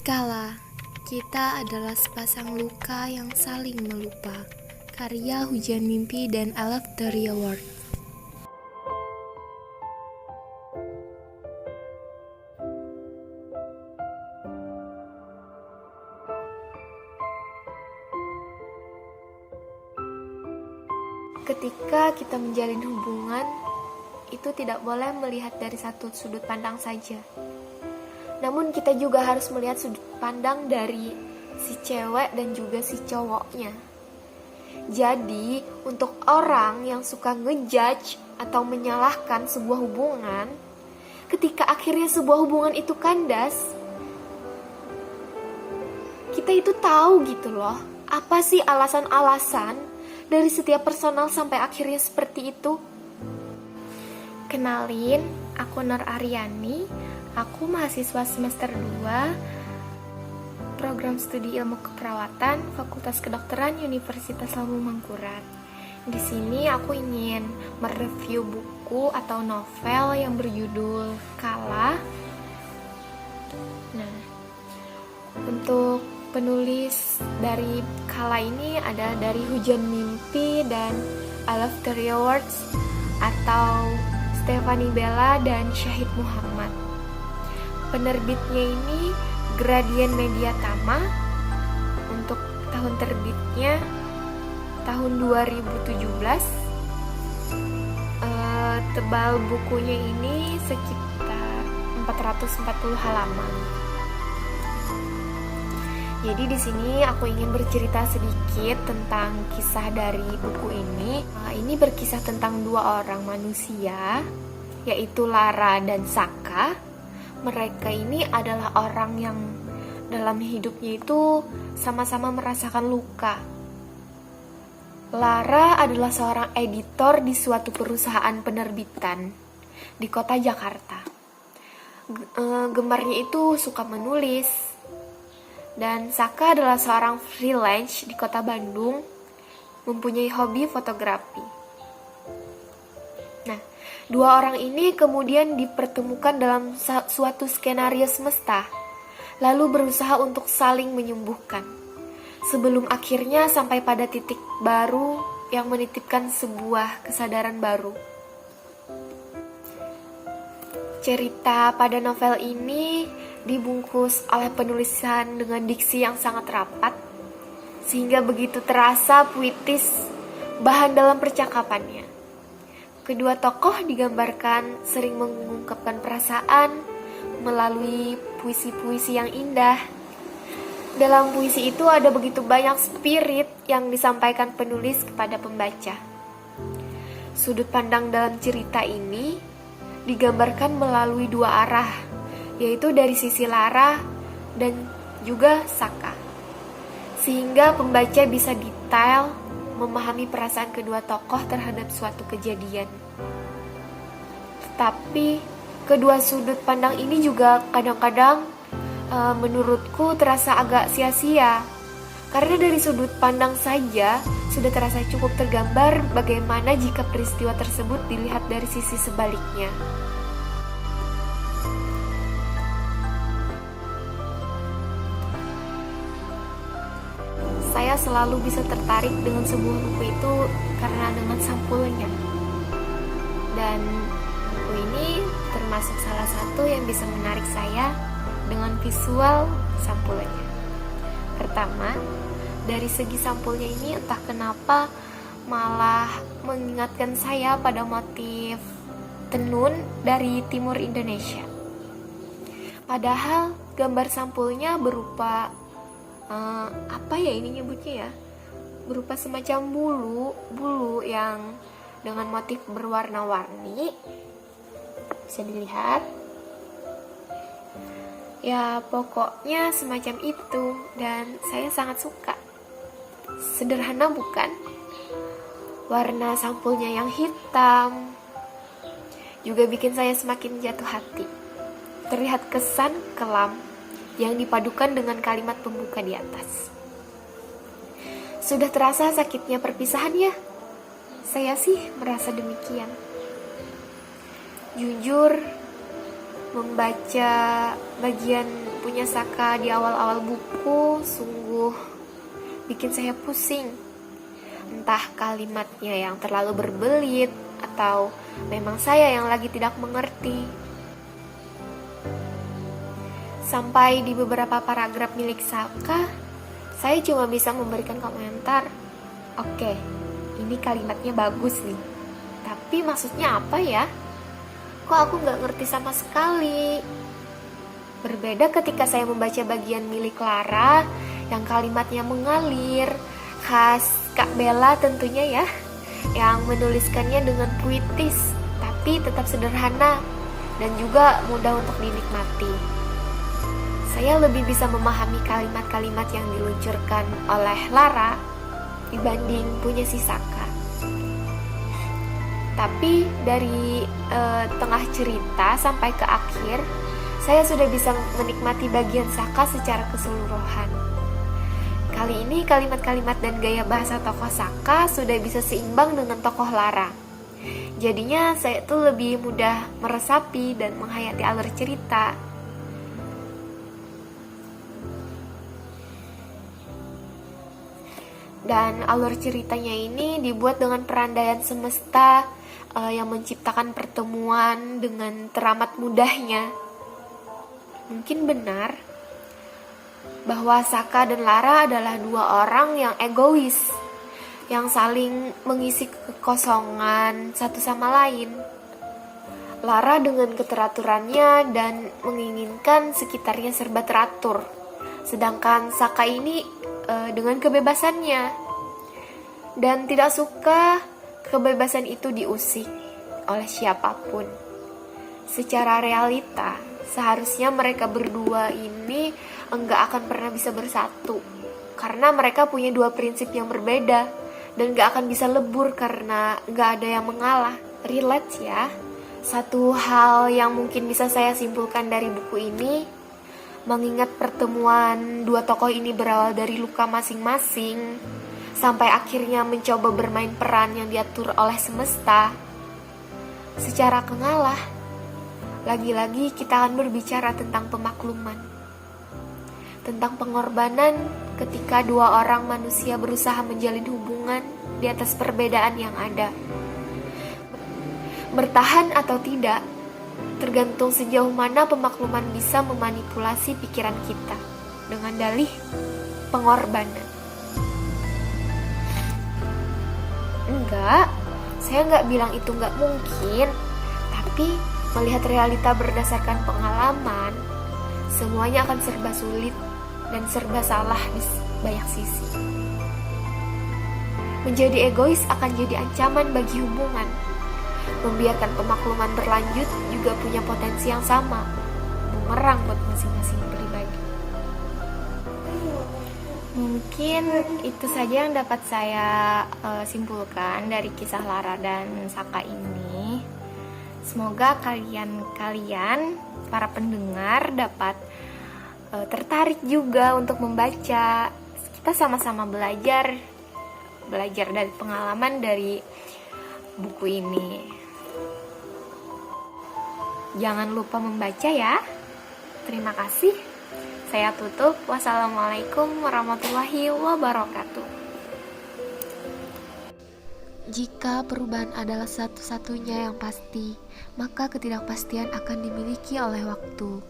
Dikala kita adalah sepasang luka yang saling melupa. Karya Hujan Mimpi dan I Love the Real World. Ketika kita menjalin hubungan, itu tidak boleh melihat dari satu sudut pandang saja. Namun kita juga harus melihat sudut pandang dari si cewek dan juga si cowoknya. Jadi, untuk orang yang suka ngejudge atau menyalahkan sebuah hubungan, ketika akhirnya sebuah hubungan itu kandas, kita itu tahu gitu loh, apa sih alasan-alasan dari setiap personal sampai akhirnya seperti itu. Kenalin, aku Nur Aryani, aku mahasiswa semester 2 program studi ilmu keperawatan Fakultas Kedokteran Universitas Lambung Mangkurat. Di sini aku ingin mereview buku atau novel yang berjudul Kala. Nah, untuk penulis dari Kala ini ada dari Hujan Mimpi dan I Love the Real World atau Stephanie Bella dan Syahid Muhammad. Penerbitnya ini Gradient Media Tama. Untuk tahun terbitnya tahun 2017. Tebal bukunya ini sekitar 440 halaman. Jadi di sini aku ingin bercerita sedikit tentang kisah dari buku ini. Ini berkisah tentang dua orang manusia, yaitu Lara dan Saka. Mereka ini adalah orang yang dalam hidupnya itu sama-sama merasakan luka. Lara adalah seorang editor di suatu perusahaan penerbitan di kota Jakarta. Gemarnya itu suka menulis. Dan Saka adalah seorang freelance di kota Bandung, mempunyai hobi fotografi. Nah, dua orang ini kemudian dipertemukan dalam suatu skenario semesta, lalu berusaha untuk saling menyembuhkan, sebelum akhirnya sampai pada titik baru yang menitipkan sebuah kesadaran baru. Cerita pada novel ini dibungkus oleh penulisan dengan diksi yang sangat rapat, sehingga begitu terasa puitis bahan dalam percakapannya. Kedua tokoh digambarkan sering mengungkapkan perasaan melalui puisi-puisi yang indah. Dalam puisi itu ada begitu banyak spirit yang disampaikan penulis kepada pembaca. Sudut pandang dalam cerita ini digambarkan melalui dua arah, yaitu dari sisi Lara dan juga Saka, sehingga pembaca bisa detail memahami perasaan kedua tokoh terhadap suatu kejadian. Tetapi kedua sudut pandang ini juga kadang-kadang menurutku terasa agak sia-sia, karena dari sudut pandang saja sudah terasa cukup tergambar bagaimana jika peristiwa tersebut dilihat dari sisi sebaliknya. Saya selalu bisa tertarik dengan sebuah buku itu karena dengan sampulnya. Dan buku ini termasuk salah satu yang bisa menarik saya dengan visual sampulnya. Pertama, dari segi sampulnya ini entah kenapa malah mengingatkan saya pada motif tenun dari timur Indonesia. Padahal gambar sampulnya berupa apa ya ini nyebutnya ya, berupa semacam bulu yang dengan motif berwarna-warni, bisa dilihat ya, pokoknya semacam itu, dan saya sangat suka. Sederhana bukan? Warna sampulnya yang hitam juga bikin saya semakin jatuh hati. Terlihat kesan kelam yang dipadukan dengan kalimat pembuka di atas. Sudah terasa sakitnya perpisahan ya? Saya sih merasa demikian. Jujur, Membaca bagian punya Saka di awal-awal buku sungguh bikin saya pusing. Entah kalimatnya yang terlalu berbelit atau memang saya yang lagi tidak mengerti. Sampai di beberapa paragraf milik Saka, saya cuma bisa memberikan komentar. Oke, ini kalimatnya bagus nih. Tapi maksudnya apa ya? Kok aku gak ngerti sama sekali? Berbeda ketika saya membaca bagian milik Clara yang kalimatnya mengalir, khas Kak Bella tentunya ya, yang menuliskannya dengan puitis, tapi tetap sederhana dan juga mudah untuk dinikmati. Saya lebih bisa memahami kalimat-kalimat yang diluncurkan oleh Lara dibanding punya si Saka. Tapi dari tengah cerita sampai ke akhir, saya sudah bisa menikmati bagian Saka secara keseluruhan. Kali ini kalimat-kalimat dan gaya bahasa tokoh Saka sudah bisa seimbang dengan tokoh Lara. Jadinya saya tuh lebih mudah meresapi dan menghayati alur cerita. Dan alur ceritanya ini dibuat dengan perandaian semesta yang menciptakan pertemuan dengan teramat mudahnya. Mungkin benar bahwa Saka dan Lara adalah dua orang yang egois, yang saling mengisi kekosongan satu sama lain. Lara dengan keteraturannya dan menginginkan sekitarnya serba teratur, sedangkan Saka ini dengan kebebasannya dan tidak suka kebebasan itu diusik oleh siapapun. Secara realita, seharusnya mereka berdua ini enggak akan pernah bisa bersatu karena mereka punya dua prinsip yang berbeda dan enggak akan bisa lebur karena enggak ada yang mengalah. Relate ya. Satu hal yang mungkin bisa saya simpulkan dari buku ini, mengingat pertemuan dua tokoh ini berawal dari luka masing-masing sampai akhirnya mencoba bermain peran yang diatur oleh semesta secara kengalah. Lagi-lagi kita akan berbicara tentang pemakluman, tentang pengorbanan ketika dua orang manusia berusaha menjalin hubungan di atas perbedaan yang ada. Bertahan atau tidak tergantung sejauh mana pemakluman bisa memanipulasi pikiran kita dengan dalih pengorbanan. Enggak, saya enggak bilang itu enggak mungkin, tapi melihat realita berdasarkan pengalaman, semuanya akan serba sulit dan serba salah di banyak sisi. Menjadi egois akan jadi ancaman bagi hubungan. Membiarkan pemakluman berlanjut juga punya potensi yang sama, bumerang buat masing-masing pribadi. Mungkin itu saja yang dapat saya simpulkan dari kisah Lara dan Saka ini. Semoga kalian para pendengar dapat tertarik juga untuk membaca. Kita sama-sama belajar dari pengalaman dari buku ini. Jangan lupa membaca ya. Terima kasih. Saya tutup. Wassalamualaikum warahmatullahi wabarakatuh. Jika perubahan adalah satu-satunya yang pasti, maka ketidakpastian akan dimiliki oleh waktu.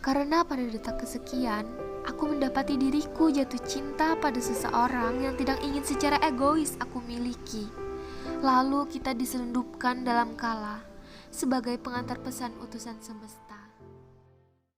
Karena pada detak kesekian, aku mendapati diriku jatuh cinta pada seseorang yang tidak ingin secara egois aku miliki. Lalu kita diselundupkan dalam kala sebagai pengantar pesan utusan semesta.